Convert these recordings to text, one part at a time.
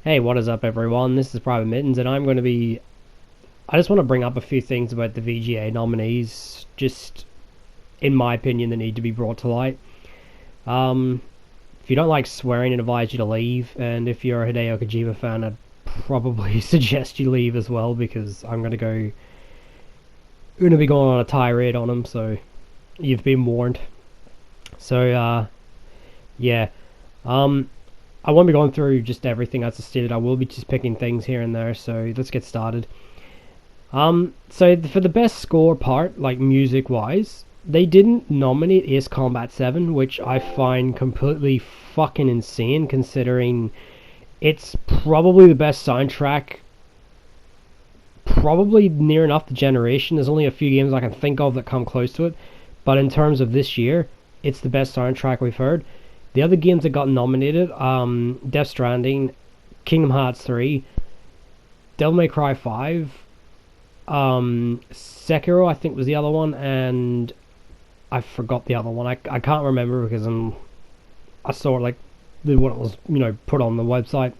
Hey, what is up, everyone? This is PvT-Mitten's, and I just want to bring up a few things about the VGA nominees, just in my opinion, that need to be brought to light. If you don't like swearing, I'd advise you to leave, and if you're a Hideo Kojima fan, I'd probably suggest you leave as well, because I'm going to be going on a tirade on him, so you've been warned. So, yeah. I won't be going through just everything as stated. I will be just picking things here and there, so let's get started. So for the best score part, like music-wise, they didn't nominate Ace Combat 7, which I find completely fucking insane, considering it's probably the best soundtrack, probably near enough the generation. There's only a few games I can think of that come close to it, but in terms of this year, it's the best soundtrack we've heard. The other games that got nominated, Death Stranding, Kingdom Hearts 3, Devil May Cry 5, Sekiro I think was the other one, and I forgot the other one. I can't remember because I saw it like what it was, put on the website.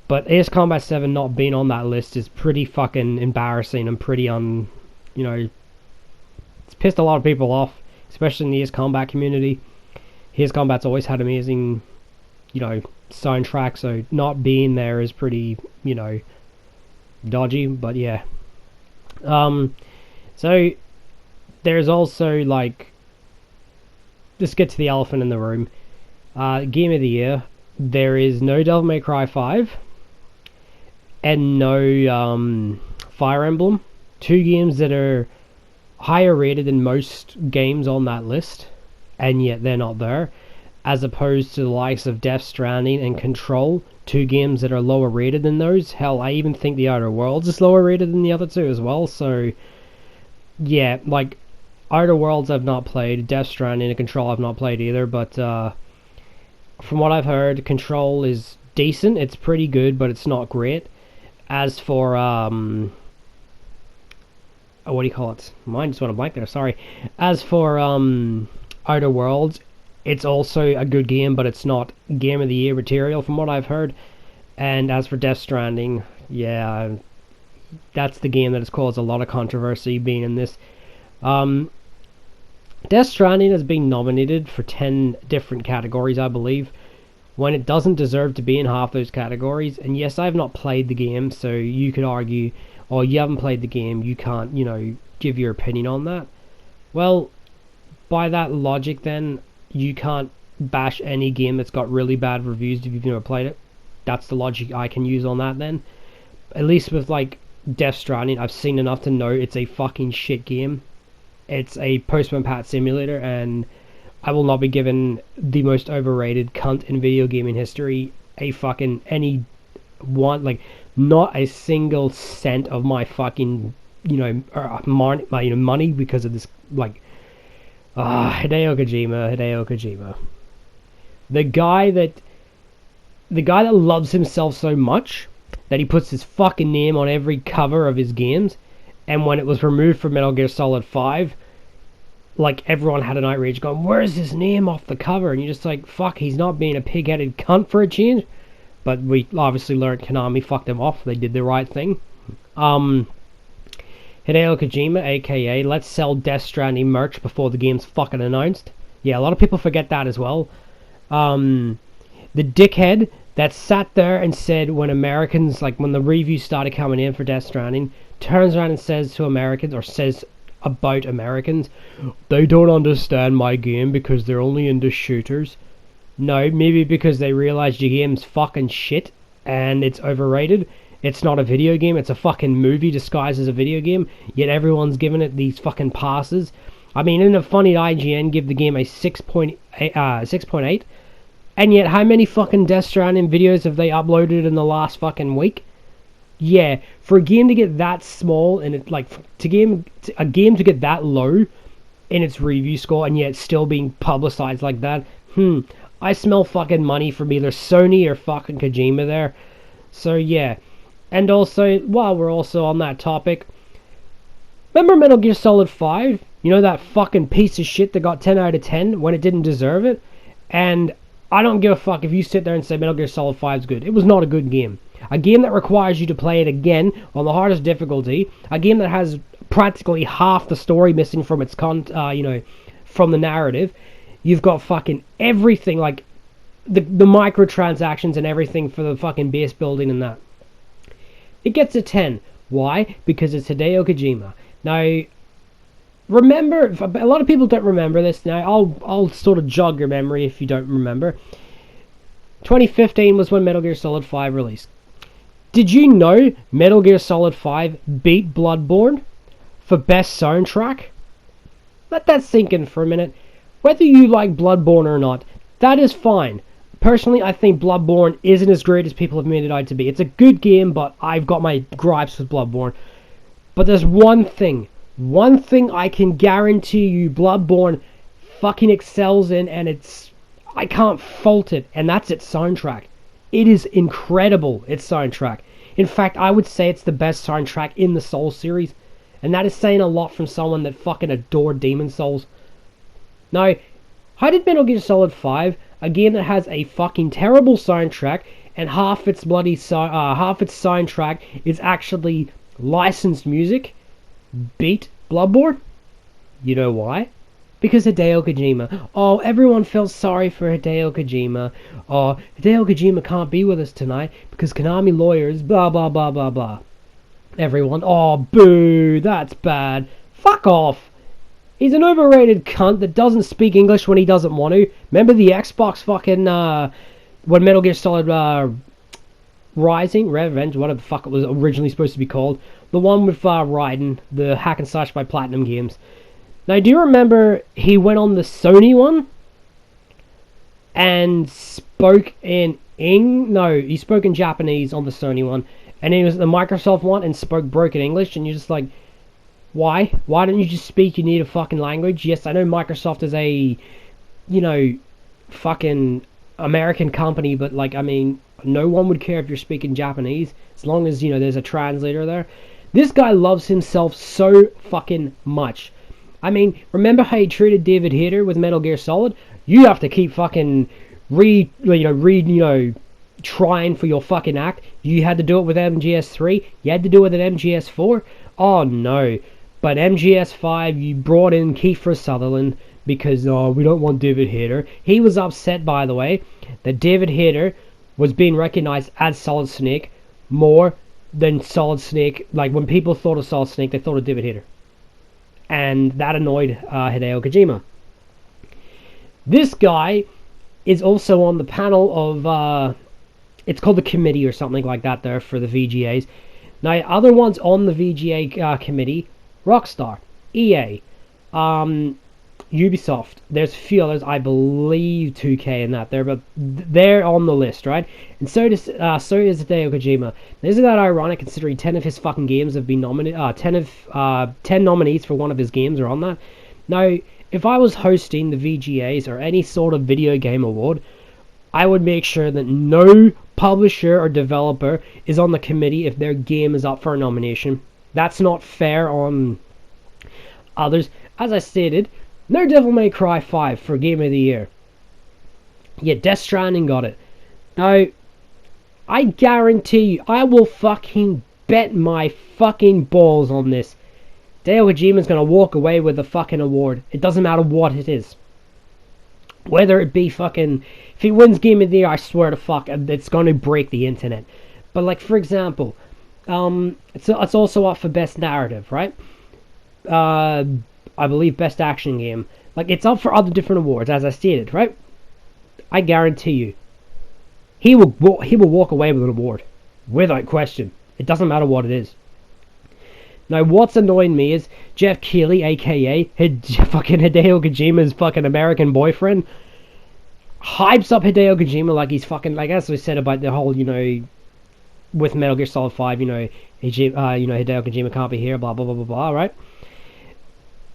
But Ace Combat 7 not being on that list is pretty fucking embarrassing and pretty it's pissed a lot of people off, especially in the Ace Combat community. Ace Combat's always had amazing, soundtrack, so not being there is pretty, dodgy, but yeah. So there's also, let's get to the elephant in the room. Game of the year, there is no Devil May Cry 5, and no, Fire Emblem. Two games that are higher rated than most games on that list, and yet they're not there, as opposed to the likes of Death Stranding and Control, two games that are lower rated than those. Hell, I even think The Outer Worlds is lower rated than the other two as well, so yeah, Outer Worlds I've not played, Death Stranding and Control I've not played either, but from what I've heard, Control is decent, it's pretty good, but it's not great. As for, what do you call it? Mine just went a blank there, sorry. As for, Outer Worlds, it's also a good game, but it's not Game of the Year material from what I've heard. And as for Death Stranding, yeah, that's the game that has caused a lot of controversy being in this. Death Stranding has been nominated for 10 different categories, I believe, when it doesn't deserve to be in half those categories. And yes, I have not played the game, so you could argue, oh, you haven't played the game, you can't, give your opinion on that. Well, by that logic, then, you can't bash any game that's got really bad reviews if you've never played it. That's the logic I can use on that, then. At least with, Death Stranding, I've seen enough to know it's a fucking shit game. It's a postman pat simulator, and I will not be given the most overrated cunt in video gaming history a fucking not a single cent of my fucking, money because of this, Hideo Kojima. The guy that loves himself so much that he puts his fucking name on every cover of his games, and when it was removed from Metal Gear Solid 5, everyone had an outrage going, where's his name off the cover? And you're just like, fuck, he's not being a pig-headed cunt for a change. But we obviously learned Konami fucked him off. They did the right thing. Hideo Kojima, aka let's sell Death Stranding merch before the game's fucking announced. Yeah, a lot of people forget that as well. The dickhead that sat there and said when Americans, when the reviews started coming in for Death Stranding, turns around and says to Americans, or says about Americans, they don't understand my game because they're only into shooters. No, maybe because they realize your game's fucking shit and it's overrated. It's not a video game, it's a fucking movie disguised as a video game, yet everyone's giving it these fucking passes. I mean, isn't it funny IGN give the game a 6.8? And yet, how many fucking Death Stranding videos have they uploaded in the last fucking week? Yeah, for a game to get that small, and a game to get that low in its review score, and yet still being publicized like that, I smell fucking money from either Sony or fucking Kojima there. So yeah. And also, while we're also on that topic, remember Metal Gear Solid 5? You know, that fucking piece of shit that got 10 out of 10 when it didn't deserve it? And I don't give a fuck if you sit there and say Metal Gear Solid 5 is good. It was not a good game. A game that requires you to play it again on the hardest difficulty. A game that has practically half the story missing from its from the narrative. You've got fucking everything, like the microtransactions and everything for the fucking base building and that. It gets a 10. Why? Because it's Hideo Kojima. Now, remember, a lot of people don't remember this. Now, I'll sort of jog your memory if you don't remember. 2015 was when Metal Gear Solid 5 released. Did you know Metal Gear Solid 5 beat Bloodborne for best soundtrack? Let that sink in for a minute. Whether you like Bloodborne or not, that is fine. Personally, I think Bloodborne isn't as great as people have made it out to be. It's a good game, but I've got my gripes with Bloodborne. But there's one thing I can guarantee you Bloodborne fucking excels in, and I can't fault it, and that's its soundtrack. It is incredible, its soundtrack. In fact, I would say it's the best soundtrack in the Souls series, and that is saying a lot from someone that fucking adored Demon Souls. Now, how did Metal Gear Solid 5, a game that has a fucking terrible soundtrack, and half its soundtrack is actually licensed music, beat Bloodborne? You know why? Because Hideo Kojima. Oh, everyone feels sorry for Hideo Kojima. Oh, Hideo Kojima can't be with us tonight because Konami lawyers, blah, blah, blah, blah, blah. Everyone, oh, boo, that's bad. Fuck off. He's an overrated cunt that doesn't speak English when he doesn't want to. Remember the Xbox fucking, when Metal Gear Solid, Rising, Revenge, whatever the fuck it was originally supposed to be called. The one with, Raiden, the hack and slash by Platinum Games. Now, do you remember he went on the Sony one and spoke in he spoke in Japanese on the Sony one, and he was the Microsoft one and spoke broken English, and you're just like, why? Why don't you just speak your native fucking language? Yes, I know Microsoft is a, fucking American company, but like, I mean, no one would care if you're speaking Japanese, as long as, there's a translator there. This guy loves himself so fucking much. I mean, remember how he treated David Hayter with Metal Gear Solid? You have to keep fucking trying for your fucking act. You had to do it with MGS3. You had to do it with an MGS4. Oh no. But MGS5, you brought in Kiefer Sutherland because, we don't want David Hayter. He was upset, by the way, that David Hayter was being recognized as Solid Snake more than Solid Snake. Like, when people thought of Solid Snake, they thought of David Hayter. And that annoyed Hideo Kojima. This guy is also on the panel of, it's called the committee or something like that there for the VGAs. Now, other ones on the VGA committee, Rockstar, EA, Ubisoft, there's a few others, I believe 2K and that there, but they're on the list, right? And so is Hideo Kojima. Isn't that ironic considering 10 of his fucking games have been nominated, 10 nominees for one of his games are on that? Now, if I was hosting the VGAs or any sort of video game award, I would make sure that no publisher or developer is on the committee if their game is up for a nomination. That's not fair on others. As I stated, no Devil May Cry 5 for Game of the Year. Yeah, Death Stranding got it. Now, I guarantee you, I will fucking bet my fucking balls on this. Hideo Kojima's gonna walk away with the fucking award. It doesn't matter what it is. Whether it be fucking... If he wins Game of the Year, I swear to fuck, it's gonna break the internet. But like, for example, it's also up for Best Narrative, right? I believe Best Action Game. Like, it's up for other different awards, as I stated, right? I guarantee you, he will walk away with an award, without question. It doesn't matter what it is. Now, what's annoying me is Jeff Keighley, aka fucking Hideo Kojima's fucking American boyfriend, hypes up Hideo Kojima like he's fucking, like, as we said about the whole, with Metal Gear Solid 5, Hideo Kojima can't be here, blah, blah, blah, blah, blah, right?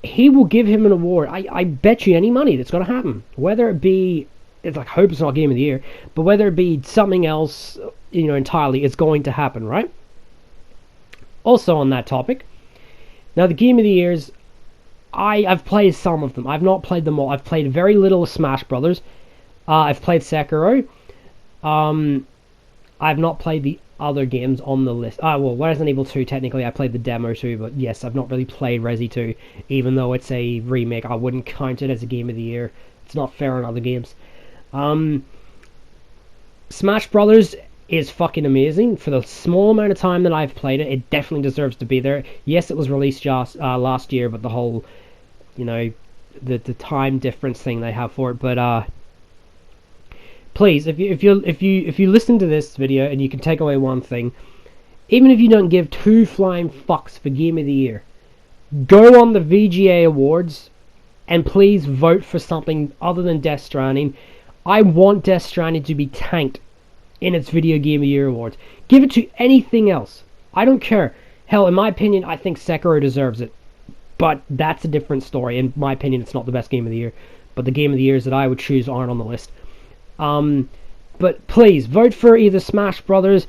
He will give him an award. I bet you any money that's going to happen. Whether it be, it's like, I hope it's not Game of the Year, but whether it be something else, entirely, it's going to happen, right? Also on that topic, now the Game of the Years, I've played some of them. I've not played them all. I've played very little of Smash Brothers. I've played Sekiro. I've not played the other games on the list. Well, Resident Evil 2, technically, I played the demo too, but yes, I've not really played Resi 2, even though it's a remake. I wouldn't count it as a game of the year. It's not fair on other games. Smash Brothers is fucking amazing. For the small amount of time that I've played it, it definitely deserves to be there. Yes, it was released just last year, but the whole, the time difference thing they have for it. But please, if you listen to this video and you can take away one thing, even if you don't give two flying fucks for Game of the Year, go on the VGA awards and please vote for something other than Death Stranding. I want Death Stranding to be tanked in its Video Game of the Year awards. Give it to anything else. I don't care. Hell, in my opinion, I think Sekiro deserves it. But that's a different story. In my opinion, it's not the best game of the year. But the game of the years that I would choose aren't on the list. But please, vote for either Smash Brothers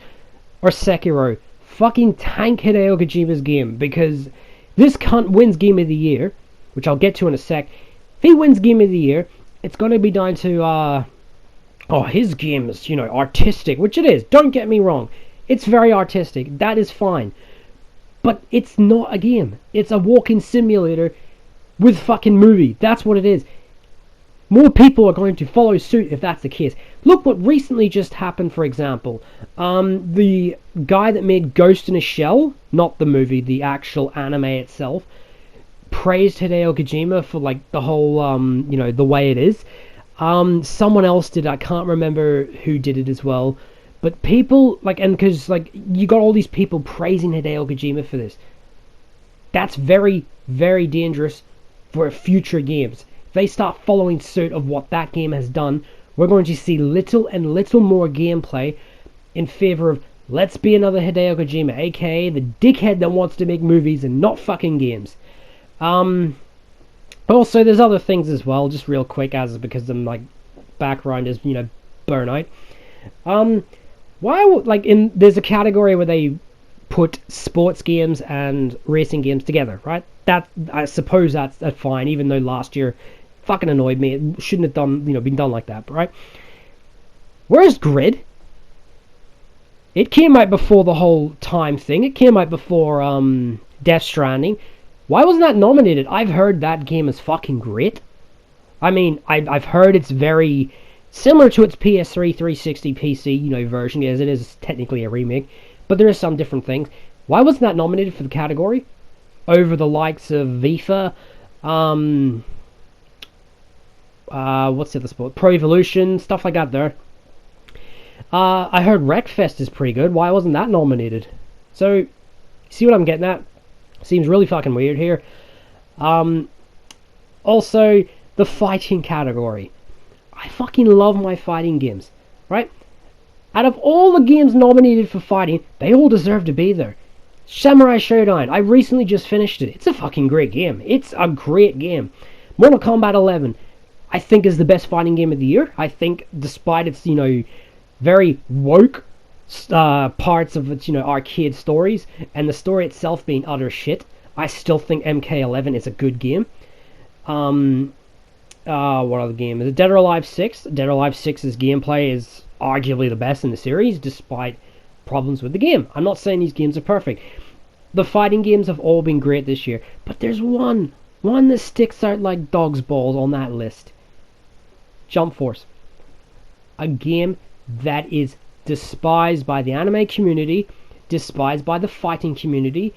or Sekiro. Fucking tank Hideo Kojima's game. Because this cunt wins Game of the Year, which I'll get to in a sec. If he wins Game of the Year, it's going to be down to, his game is, artistic, which it is. Don't get me wrong. It's very artistic. That is fine. But it's not a game. It's a walking simulator with fucking movie. That's what it is. More people are going to follow suit if that's the case. Look what recently just happened, for example. The guy that made Ghost in a Shell, not the movie, the actual anime itself, praised Hideo Kojima for, the whole, the way it is. Someone else did, I can't remember who did it as well. But people, because, you got all these people praising Hideo Kojima for this. That's very, very dangerous for future games. If they start following suit of what that game has done, we're going to see little and little more gameplay in favor of, let's be another Hideo Kojima, aka the dickhead that wants to make movies and not fucking games. Also, there's other things as well, just real quick, because I'm, background is, burnout. There's a category where they put sports games and racing games together, right? That, I suppose that's fine, even though last year fucking annoyed me. It shouldn't have been done like that, right? Where's Grid? It came out before the whole time thing. It came out before, Death Stranding. Why wasn't that nominated? I've heard that game is fucking great. I mean, I've heard it's very similar to its PS3 360 PC, version, as it is technically a remake, but there are some different things. Why wasn't that nominated for the category? Over the likes of FIFA, what's the other sport? Pro Evolution, stuff like that there. I heard Wreckfest is pretty good. Why wasn't that nominated? So, see what I'm getting at? Seems really fucking weird here. Also, the fighting category. I fucking love my fighting games, right? Out of all the games nominated for fighting, they all deserve to be there. Samurai Shodown, I recently just finished it. It's a fucking great game. It's a great game. Mortal Kombat 11, I think is the best fighting game of the year. I think, despite its, very woke parts of its, arcade stories, and the story itself being utter shit, I still think MK11 is a good game. What other game? Is it Dead or Alive 6? Dead or Alive 6's gameplay is arguably the best in the series, despite problems with the game. I'm not saying these games are perfect. The fighting games have all been great this year, but there's one that sticks out like dog's balls on that list. Jump Force. A game that is despised by the anime community, despised by the fighting community.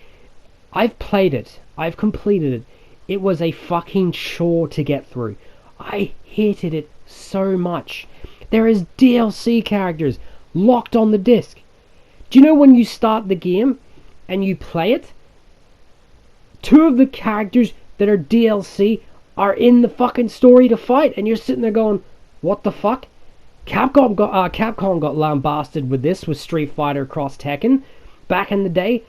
I've played it. I've completed it. It was a fucking chore to get through. I hated it so much. There is DLC characters locked on the disc. Do you know when you start the game and you play it, two of the characters that are DLC are in the fucking story to fight, and you're sitting there going, what the fuck? Capcom got lambasted with this with Street Fighter Cross Tekken back in the day.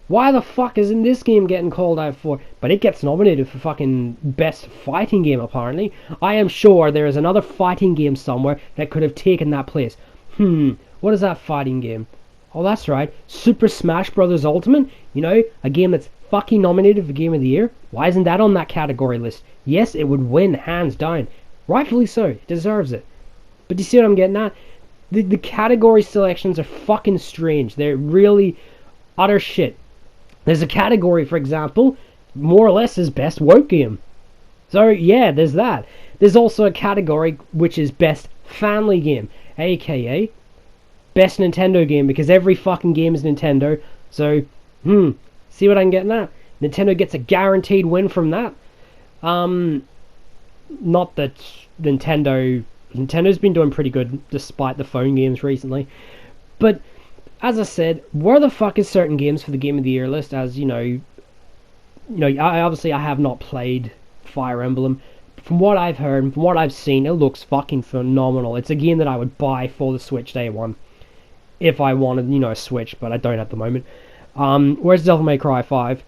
Why the fuck isn't this game getting called out for? But it gets nominated for fucking best fighting game, apparently. I am sure there is another fighting game somewhere that could have taken that place. What is that fighting game? Oh, that's right, Super Smash Bros. Ultimate. A game that's fucking nominated for Game of the Year. Why isn't that on that category list? Yes, it would win, hands down. Rightfully so, it deserves it. But do you see what I'm getting at? The category selections are fucking strange. They're really utter shit. There's a category, for example, more or less is best woke game. So yeah, there's that. There's also a category which is best family game, aka best Nintendo game, because every fucking game is Nintendo. So, see what I'm getting at? Nintendo gets a guaranteed win from that. Not that Nintendo's been doing pretty good despite the phone games recently. But as I said, where the fuck is certain games for the Game of the Year list? As I have not played Fire Emblem. From what I've heard and from what I've seen, it looks fucking phenomenal. It's a game that I would buy for the Switch day one if I wanted, a Switch, but I don't at the moment. Where's Devil May Cry 5?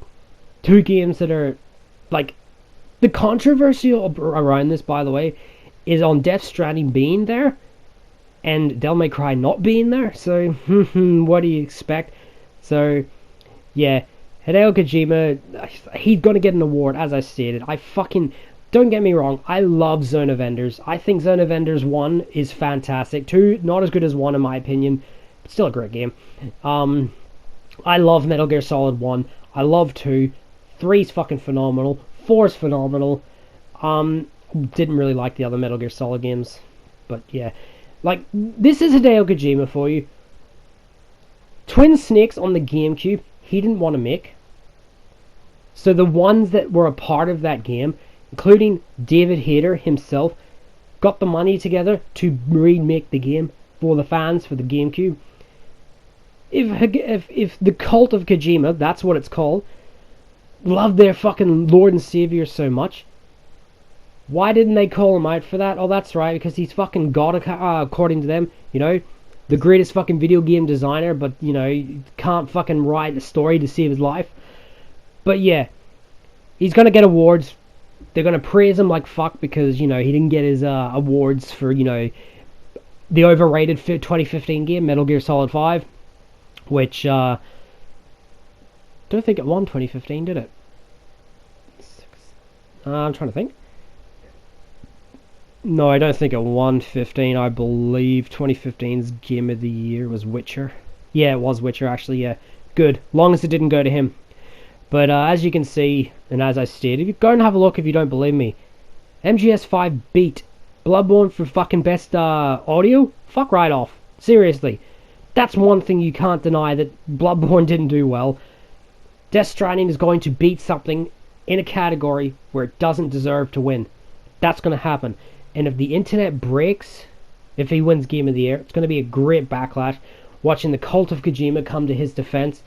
Two games that are like the controversy around this, by the way, is on Death Stranding being there and Devil May Cry not being there. So, what do you expect? So, yeah, Hideo Kojima, he's gonna get an award, as I stated. Don't get me wrong, I love Zone of Enders. I think Zone of Enders 1 is fantastic. 2, not as good as 1 in my opinion, but still a great game. I love Metal Gear Solid 1. I love 2. 3's fucking phenomenal. 4's phenomenal. Didn't really like the other Metal Gear Solid games. But yeah. Like, this is Hideo Kojima for you. Twin Snakes on the GameCube, he didn't want to make. So the ones that were a part of that game, including David Hayter himself, got the money together to remake the game for the fans, for the GameCube. If the cult of Kojima, that's what it's called, love their fucking Lord and Savior so much, why didn't they call him out for that? Oh, that's right, because he's fucking God, according to them, the greatest fucking video game designer, but, can't fucking write a story to save his life. But yeah, he's gonna get awards. They're gonna praise him like fuck because, he didn't get his awards for, the overrated 2015 game, Metal Gear Solid 5, which, don't think it won 2015, did it? I'm trying to think. No, I don't think it won 15. I believe 2015's Game of the Year was Witcher. Yeah, it was Witcher, actually, yeah. Good. Long as it didn't go to him. But as you can see, and as I stated, go and have a look if you don't believe me. MGS5 beat Bloodborne for fucking best audio? Fuck right off. Seriously. That's one thing you can't deny, that Bloodborne didn't do well. Death Stranding is going to beat something in a category where it doesn't deserve to win. That's going to happen. And if the internet breaks, if he wins Game of the Year, it's going to be a great backlash. Watching the cult of Kojima come to his defense,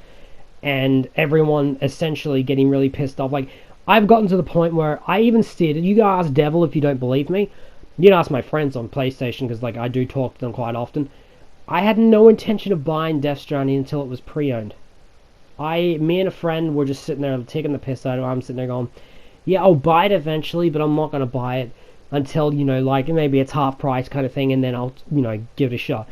and everyone essentially getting really pissed off. Like, I've gotten to the point where I even stated, you can ask Devil if you don't believe me. You can ask my friends on PlayStation, because I do talk to them quite often. I had no intention of buying Death Stranding until it was pre-owned. Me and a friend were just sitting there taking the piss out of it. I'm sitting there going, yeah, I'll buy it eventually, but I'm not going to buy it until, maybe it's half price kind of thing, and then I'll, give it a shot.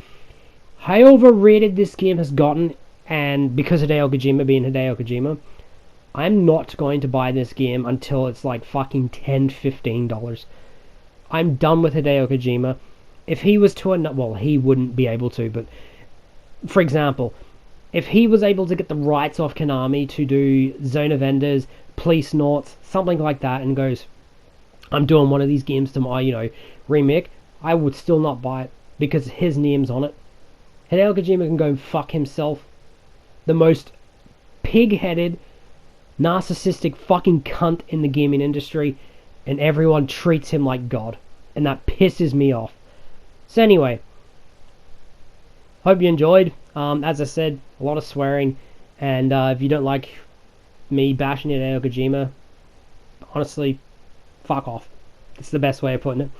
How overrated this game has gotten, and because Hideo Kojima being Hideo Kojima, I'm not going to buy this game until it's like fucking $10-15. I'm done with Hideo Kojima. If he was to, well, he wouldn't be able to, but for example, if he was able to get the rights off Konami to do Zone of Enders, Police Noughts, something like that, and goes, I'm doing one of these games to my, remake, I would still not buy it, because his name's on it. Hideo Kojima can go and fuck himself. The most pig-headed, narcissistic fucking cunt in the gaming industry, and everyone treats him like God, and that pisses me off. So anyway, hope you enjoyed. As I said, a lot of swearing, and if you don't like me bashing Hideo Kojima, honestly, fuck off. It's the best way of putting it.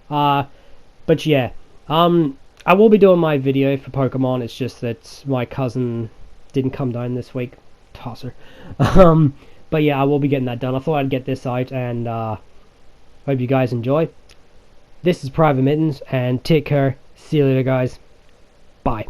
But yeah, I will be doing my video for Pokemon. It's just that my cousin didn't come down this week. Tosser. But yeah, I will be getting that done. I thought I'd get this out, and hope you guys enjoy. This is Private Mittens, and take care. See you later, guys. Bye.